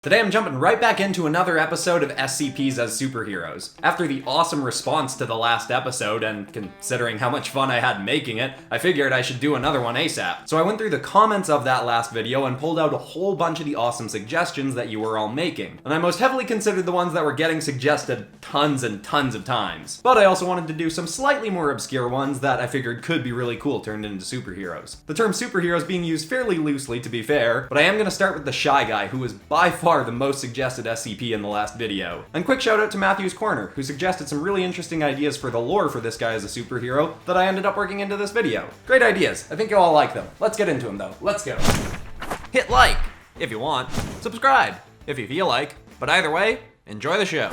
Today I'm jumping right back into another episode of SCPs as Superheroes. After the awesome response to the last episode, and considering how much fun I had making it, I figured I should do another one ASAP. So I went through the comments of that last video and pulled out a whole bunch of the awesome suggestions that you were all making. And I most heavily considered the ones that were getting suggested tons and tons of times. But I also wanted to do some slightly more obscure ones that I figured could be really cool turned into superheroes. The term superheroes being used fairly loosely, to be fair, but I am going to start with the Shy Guy, who was by far the most suggested SCP in the last video. And quick shout out to Matthew's Corner, who suggested some really interesting ideas for the lore for this guy as a superhero that I ended up working into this video. Great ideas. I think you'll all like them. Let's get into them though. Let's go. Hit like if you want. Subscribe if you feel like. But either way, enjoy the show.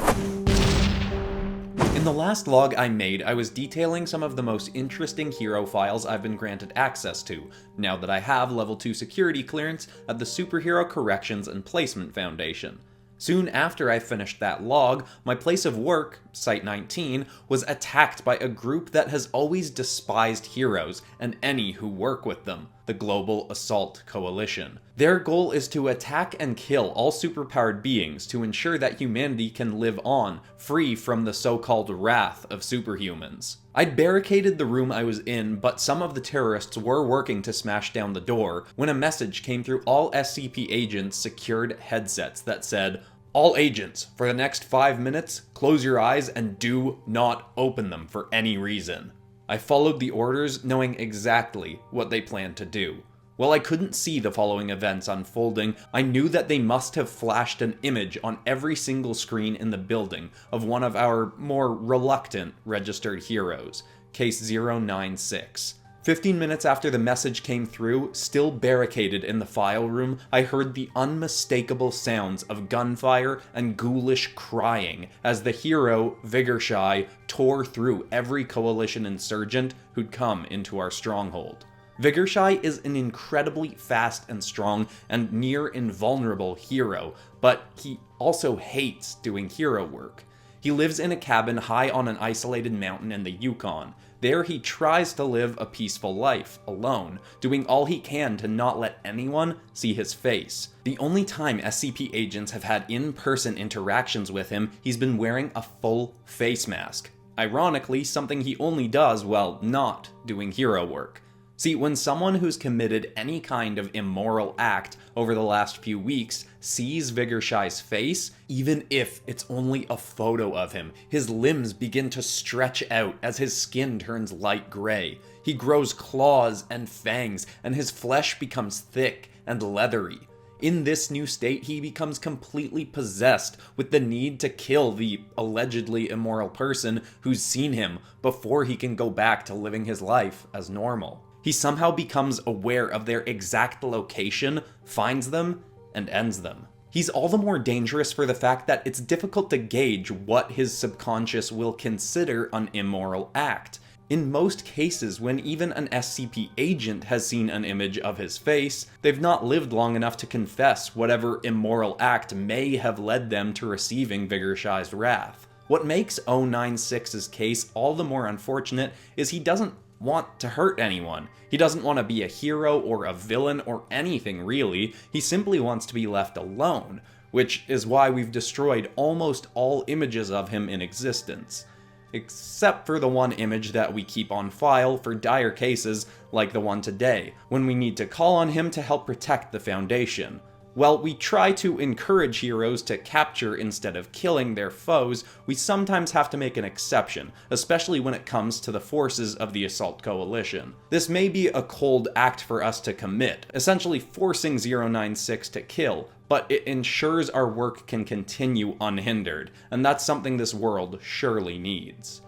In the last log I made, I was detailing some of the most interesting hero files I've been granted access to, now that I have level 2 security clearance at the Superhero Corrections and Placement Foundation. Soon after I finished that log, my place of work, Site 19, was attacked by a group that has always despised heroes and any who work with them, the Global Assault Coalition. Their goal is to attack and kill all superpowered beings to ensure that humanity can live on, free from the so-called wrath of superhumans. I'd barricaded the room I was in, but some of the terrorists were working to smash down the door when a message came through all SCP agents' secured headsets that said, "All agents, for the next 5 minutes, close your eyes and do not open them for any reason." I followed the orders, knowing exactly what they planned to do. While I couldn't see the following events unfolding, I knew that they must have flashed an image on every single screen in the building of one of our more reluctant registered heroes, Case 096. 15 minutes after the message came through, still barricaded in the file room, I heard the unmistakable sounds of gunfire and ghoulish crying as the hero, Vigorshy, tore through every coalition insurgent who'd come into our stronghold. Vigorshy is an incredibly fast and strong and near invulnerable hero, but he also hates doing hero work. He lives in a cabin high on an isolated mountain in the Yukon. There he tries to live a peaceful life, alone, doing all he can to not let anyone see his face. The only time SCP agents have had in-person interactions with him, he's been wearing a full face mask. Ironically, something he only does while not doing hero work. See, when someone who's committed any kind of immoral act over the last few weeks sees Vigorshy's face, even if it's only a photo of him, his limbs begin to stretch out as his skin turns light gray. He grows claws and fangs, and his flesh becomes thick and leathery. In this new state, he becomes completely possessed with the need to kill the allegedly immoral person who's seen him before he can go back to living his life as normal. He somehow becomes aware of their exact location, finds them, and ends them. He's all the more dangerous for the fact that it's difficult to gauge what his subconscious will consider an immoral act. In most cases, when even an SCP agent has seen an image of his face, they've not lived long enough to confess whatever immoral act may have led them to receiving Vigorshy's wrath. What makes 096's case all the more unfortunate is he doesn't want to hurt anyone. He doesn't want to be a hero or a villain or anything really. He simply wants to be left alone, which is why we've destroyed almost all images of him in existence. Except for the one image that we keep on file for dire cases like the one today, when we need to call on him to help protect the Foundation. While we try to encourage heroes to capture instead of killing their foes, we sometimes have to make an exception, especially when it comes to the forces of the Assault Coalition. This may be a cold act for us to commit, essentially forcing 096 to kill, but it ensures our work can continue unhindered, and that's something this world surely needs.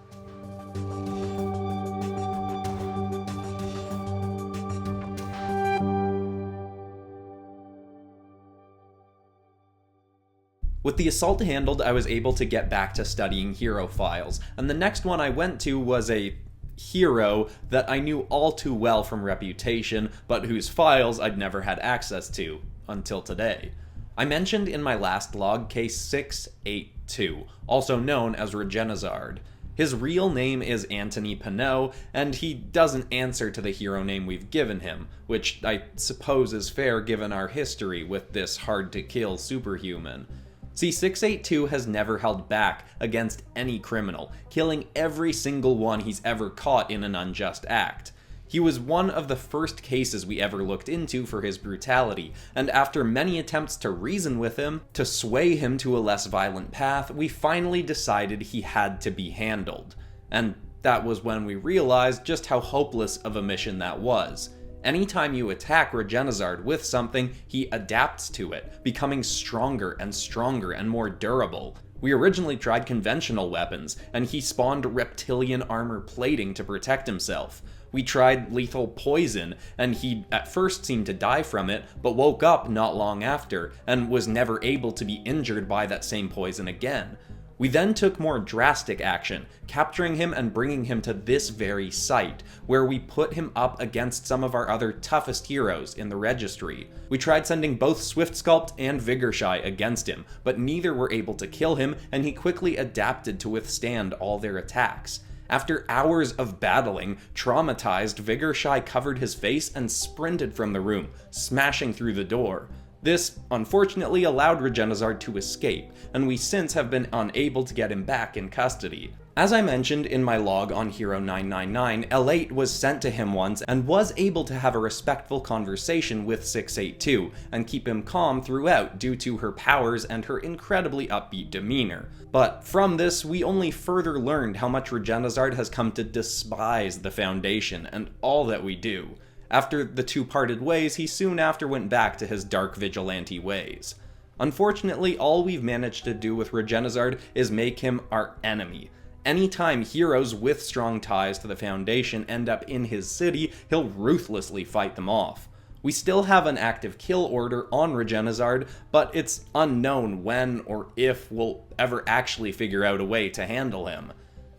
With the assault handled, I was able to get back to studying hero files, and the next one I went to was a hero that I knew all too well from reputation, but whose files I'd never had access to, until today. I mentioned in my last log Case 682, also known as Regenezard. His real name is Anthony Pinot, and he doesn't answer to the hero name we've given him, which I suppose is fair given our history with this hard-to-kill superhuman. See, 682 has never held back against any criminal, killing every single one he's ever caught in an unjust act. He was one of the first cases we ever looked into for his brutality, and after many attempts to reason with him, to sway him to a less violent path, we finally decided he had to be handled. And that was when we realized just how hopeless of a mission that was. Anytime you attack Regenezard with something, he adapts to it, becoming stronger and more durable. We originally tried conventional weapons, and he spawned reptilian armor plating to protect himself. We tried lethal poison, and he at first seemed to die from it, but woke up not long after, and was never able to be injured by that same poison again. We then took more drastic action, capturing him and bringing him to this very site, where we put him up against some of our other toughest heroes in the registry. We tried sending both Swift Sculpt and Vigorshy against him, but neither were able to kill him, and he quickly adapted to withstand all their attacks. After hours of battling, traumatized, Vigorshy covered his face and sprinted from the room, smashing through the door. This, unfortunately, allowed Regenezard to escape, and we since have been unable to get him back in custody. As I mentioned in my log on Hero 999, L8 was sent to him once and was able to have a respectful conversation with 682 and keep him calm throughout due to her powers and her incredibly upbeat demeanor. But from this, we only further learned how much Regenezard has come to despise the Foundation and all that we do. After the two parted ways, he soon after went back to his dark vigilante ways. Unfortunately, all we've managed to do with Regenezard is make him our enemy. Anytime heroes with strong ties to the Foundation end up in his city, he'll ruthlessly fight them off. We still have an active kill order on Regenezard, but it's unknown when or if we'll ever actually figure out a way to handle him.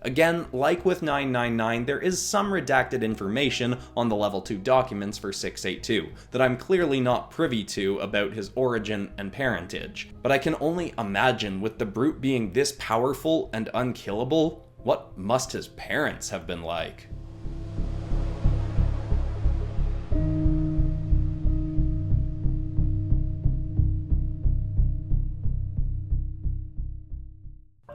Again, like with 999, there is some redacted information on the level 2 documents for 682 that I'm clearly not privy to about his origin and parentage. But I can only imagine, with the brute being this powerful and unkillable, what must his parents have been like?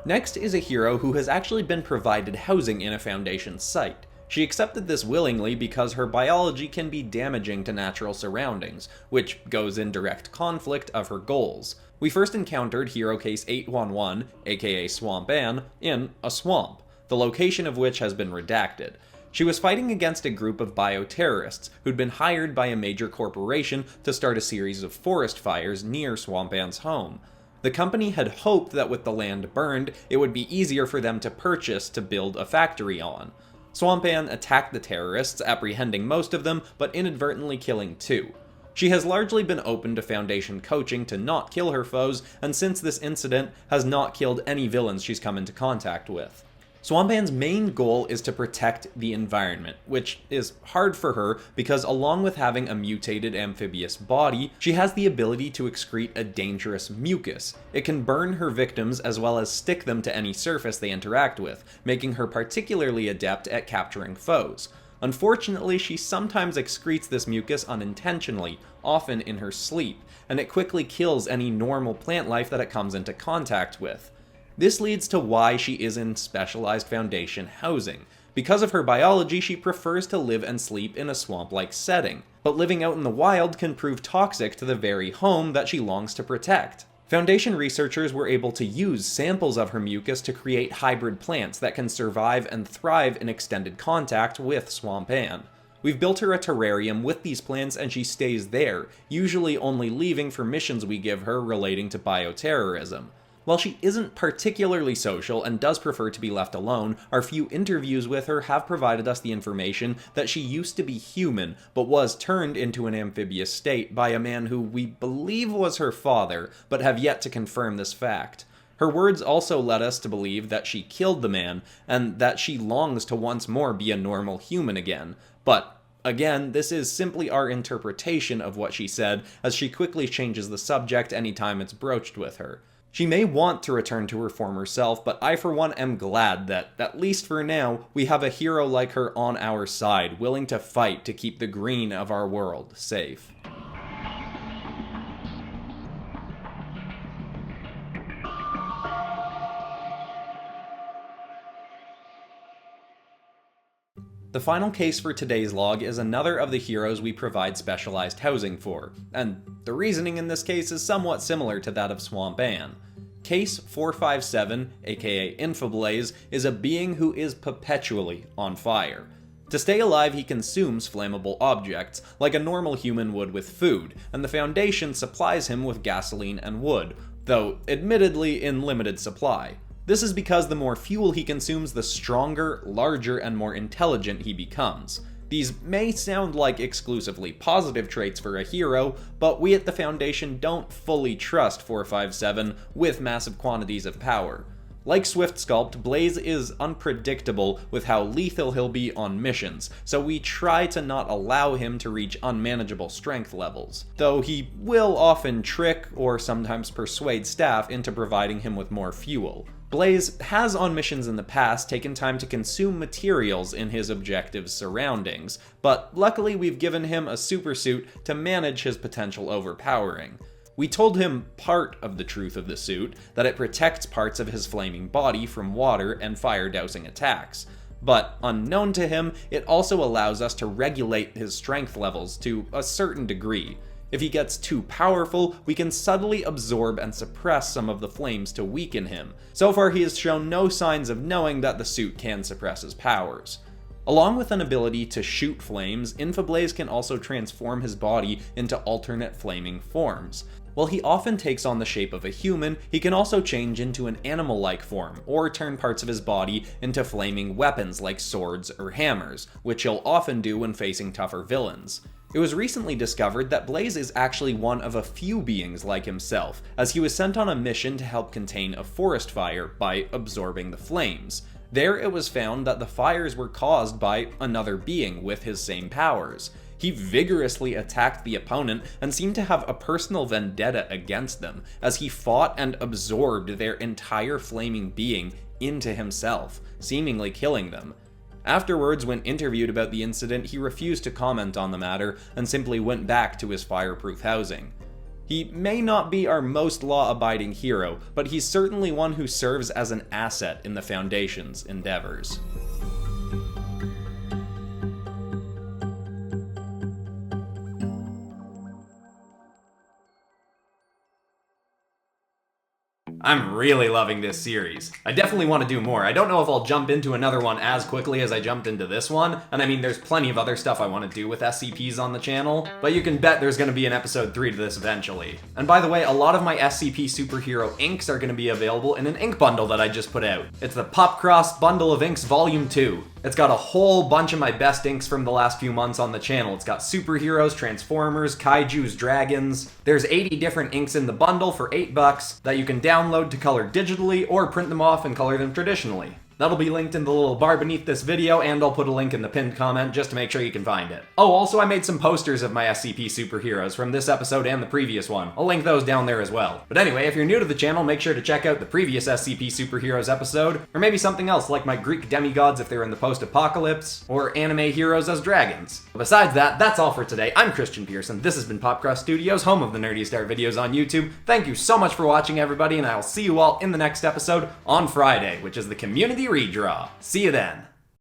Next is a hero who has actually been provided housing in a Foundation site. She accepted this willingly because her biology can be damaging to natural surroundings, which goes in direct conflict of her goals. We first encountered Hero Case 811, aka Swampan, in a swamp, the location of which has been redacted. She was fighting against a group of bioterrorists who'd been hired by a major corporation to start a series of forest fires near Swampan's home. The company had hoped that with the land burned, it would be easier for them to purchase to build a factory on. Swampan attacked the terrorists, apprehending most of them, but inadvertently killing 2. She has largely been open to Foundation coaching to not kill her foes, and since this incident, has not killed any villains she's come into contact with. Swampan's main goal is to protect the environment, which is hard for her because along with having a mutated amphibious body, she has the ability to excrete a dangerous mucus. It can burn her victims as well as stick them to any surface they interact with, making her particularly adept at capturing foes. Unfortunately, she sometimes excretes this mucus unintentionally, often in her sleep, and it quickly kills any normal plant life that it comes into contact with. This leads to why she is in specialized Foundation housing. Because of her biology, she prefers to live and sleep in a swamp-like setting, but living out in the wild can prove toxic to the very home that she longs to protect. Foundation researchers were able to use samples of her mucus to create hybrid plants that can survive and thrive in extended contact with Swampan. We've built her a terrarium with these plants and she stays there, usually only leaving for missions we give her relating to bioterrorism. While she isn't particularly social and does prefer to be left alone, our few interviews with her have provided us the information that she used to be human, but was turned into an amphibious state by a man who we believe was her father, but have yet to confirm this fact. Her words also led us to believe that she killed the man, and that she longs to once more be a normal human again. But again, this is simply our interpretation of what she said, as she quickly changes the subject anytime it's broached with her. She may want to return to her former self, but I for one am glad that, at least for now, we have a hero like her on our side, willing to fight to keep the green of our world safe. The final case for today's log is another of the heroes we provide specialized housing for, and the reasoning in this case is somewhat similar to that of Swampan. Case 457, aka Infablaze, is a being who is perpetually on fire. To stay alive, he consumes flammable objects, like a normal human would with food, and the Foundation supplies him with gasoline and wood, though admittedly in limited supply. This is because the more fuel he consumes, the stronger, larger, and more intelligent he becomes. These may sound like exclusively positive traits for a hero, but we at the Foundation don't fully trust 457 with massive quantities of power. Like Swift Sculpt, Blaze is unpredictable with how lethal he'll be on missions, so we try to not allow him to reach unmanageable strength levels, though he will often trick or sometimes persuade staff into providing him with more fuel. Blaze has on missions in the past taken time to consume materials in his objective's surroundings, but luckily we've given him a supersuit to manage his potential overpowering. We told him part of the truth of the suit, that it protects parts of his flaming body from water and fire-dousing attacks. But unknown to him, it also allows us to regulate his strength levels to a certain degree. If he gets too powerful, we can subtly absorb and suppress some of the flames to weaken him. So far, he has shown no signs of knowing that the suit can suppress his powers. Along with an ability to shoot flames, Infablaze can also transform his body into alternate flaming forms. While he often takes on the shape of a human, he can also change into an animal-like form, or turn parts of his body into flaming weapons like swords or hammers, which he'll often do when facing tougher villains. It was recently discovered that Blaze is actually one of a few beings like himself, as he was sent on a mission to help contain a forest fire by absorbing the flames. There it was found that the fires were caused by another being with his same powers. He vigorously attacked the opponent and seemed to have a personal vendetta against them, as he fought and absorbed their entire flaming being into himself, seemingly killing them. Afterwards, when interviewed about the incident, he refused to comment on the matter and simply went back to his fireproof housing. He may not be our most law-abiding hero, but he's certainly one who serves as an asset in the Foundation's endeavors. I'm really loving this series. I definitely want to do more. I don't know if I'll jump into another one as quickly as I jumped into this one, and I mean there's plenty of other stuff I want to do with SCPs on the channel, but you can bet there's going to be an episode 3 to this eventually. And by the way, a lot of my SCP superhero inks are going to be available in an ink bundle that I just put out. It's the PopCross Bundle of Inks Volume 2. It's got a whole bunch of my best inks from the last few months on the channel. It's got superheroes, transformers, kaijus, dragons. There's 80 different inks in the bundle for $8 that you can download to color digitally or print them off and color them traditionally. That'll be linked in the little bar beneath this video, and I'll put a link in the pinned comment just to make sure you can find it. Oh, also I made some posters of my SCP superheroes from this episode and the previous one. I'll link those down there as well. But anyway, if you're new to the channel, make sure to check out the previous SCP superheroes episode, or maybe something else like my Greek demigods if they're in the post-apocalypse, or anime heroes as dragons. But besides that, that's all for today. I'm Christian Pearson. This has been PopCross Studios, home of the nerdiest art videos on YouTube. Thank you so much for watching, everybody, and I'll see you all in the next episode on Friday, which is the Community Redraw. See you then.